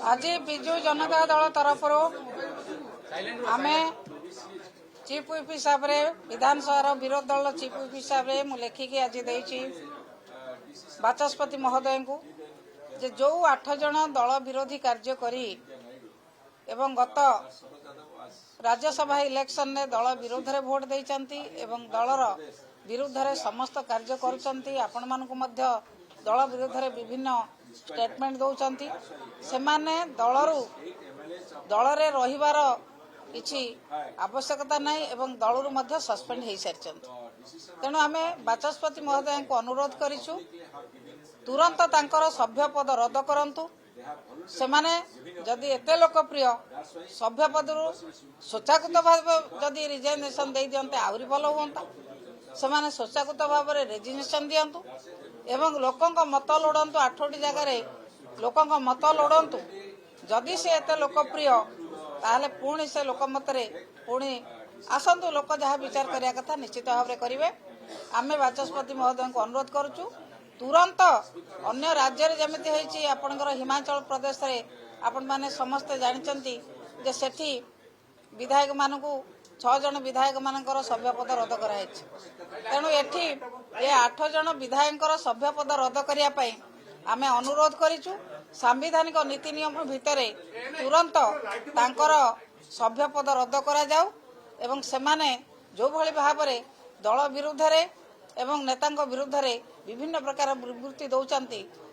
आज विजु जनता दल तरफ आम चीफ व्हिप हिसाब से विधानसभा विरोध दल चीफ व्हिप हिसाब से मुझे लिखिकी आज देती बाचस्पति महोदय को जो 8 जन दल विरोधी कार्य करी एवं गत राज्यसभा इलेक्शन में दल विरोध में भोट देती एवं दलर विरुद्ध रे समस्त कार्य करुचंती आपण मानकु मध्य दल विरोध में विभिन्न स्टेटमेंट दौरान से दलरू दल रे रहिबार किछि आवश्यकता नहीं एवं दलरू मध्य सस्पेंड हो सारी तेणु आम बाचस्पति महोदय को अनुरोध करिछु तुरंत तांकर सभ्य पद रद्द करंतु सेमाने जदि एते लोकप्रिय सभ्य पदरू स्वच्छाकृत भाव जदि रिजाइनेशन दे दियंते आहुरी भल हुंता सेमाने स्वच्छाकृत भाव में रेजिग्नेशन दियंतु एवं लोकंक मत लोड़ंतु 8टी जगार लोकंक मत लोड़ंतु जदि से एते लोकप्रिय ताहले पुणी से लोकमत रे पुणी आसंतु लोक जहाँ विचार करिया कथा निश्चित भाव में करेंगे आम बाचस्पति महोदय को अनुरोध करुचु तुरंत अन्य राज्य जमीती होती आपणकर हिमाचल प्रदेश रे आपण माने समस्ते जानते जे सेठी विधायक मानकु 6 जन विधायक मानकर सभ्य पद रद्द कराई तेणु एठी ये 8 जन विधायक सभ्य पद रद्द करिया पई आमे अनुरोध करिचु सांविधानिक नीति नियम भितर तुरंत तांकर सभ्य पद रद्द करा जाऊ एवं सेमाने जो भली भाव में दल विरुद्ध रे एवं नेतांक विरुद्ध रे विभिन्न प्रकार वृत्ति दौरान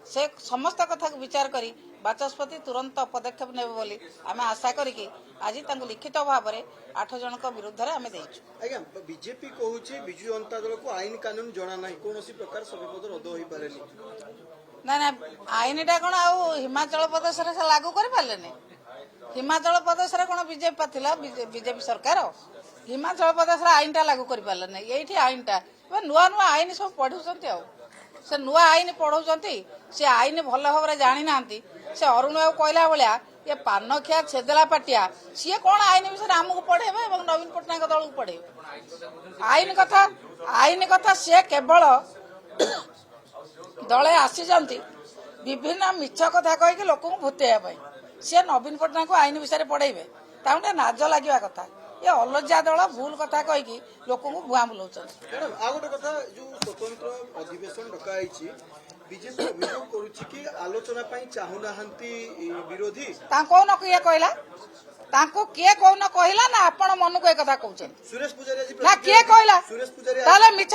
से समस्त कथा को विचार करी बाचस्पति तुरंत पदक्षेप ने बोली आम आशा करी आज लिखित भाव में 8 जन विरुद्ध रे आम आज्ञा बीजेपी कहूँ विजु जनता दल को आईन कानून जना ना कौन प्रकार सभ्यपद रद्द हो पारे ना ना आईन टा कौन हिमाचल प्रदेश से लागू कर पारे हिमाचल प्रदेश कौन बीजेपी था बीजेपी सरकार हिमाचल प्रदेश आईन टा लागू कर पारे ये आईन टा नुआ नुआ आईन सब पढ़ुंट से नुआ आईन पढ़ाऊँ से आईन भल भाव में जानी ना से अरुण बाबू कहला भाया ये पान खिया छेदला पाटिया सी कौन आईन विषय आमको पढ़ेबे और नवीन पट्टनायक दल को पढ़ेबे आईन कथा सी केवल दले आसी विभिन्न मिछ कथा कहीकि लोक भूतेवा सी नवीन पट्टनायक को आईन विषय पढ़ेबे ताकि नाज लगे कथा ये अलज्जा दल भूल कथा कहीकि लोक भुआ बुलाऊँ गोटे कथा जो स्वतंत्र अधिवेशन डकाई बीजेपी अभियोग करुछि कि आलोचना पई चाहुना हंती विरोधी कौन किए कहला किए कौन कहला ना आपण मन को कथा कहउछन सुरेश पुजारी जी ना किए कहला सुरेश पुजारी ताले मिछ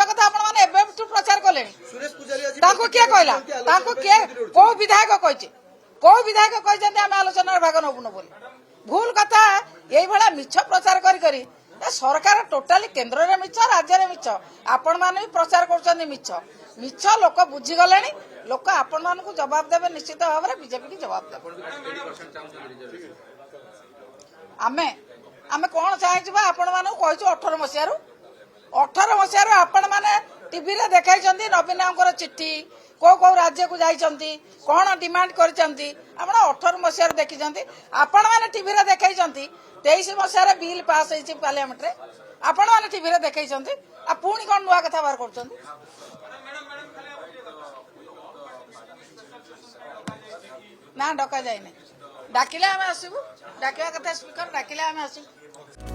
कथा आपण माने एबे प्रचार कले सुरेश पुजारी जी ताको किए कहला ताको किए को विधायक कहछि को विधायक कहछन हम आलोचना भाग नबुन बोली भूल कथा यही भाया मिछ प्रचार करी सरकार टोटाली केन्द्र में मिछ राज्य में मिछ आपण माने भी प्रचार कर मिछ मिछ लोक बुझीगले लोक आपण मान को जवाब देवे निश्चित भाव में बीजेपी की जवाब देवे आमे आमे कौन चाहे आपण मान कही 18 मसीह आपण मैंने टीवी रे देखाई नवीन चिट्ठी कौ कौ राज्य को जाइछंती कौन डिमांड करछंती आपण 18 मसीह देखी आपण मैंने टीवी रे देखाई 23 मसीह बिल पास होइछि पार्लियामेंट रे आपण मैंने टीवी रे देखाई आ पुणी कौन नुआ कथा बाहर कर ना डका जाए डाकिले आम आसबू डाकिया कथा स्पीकर डाकिले आम आसबू।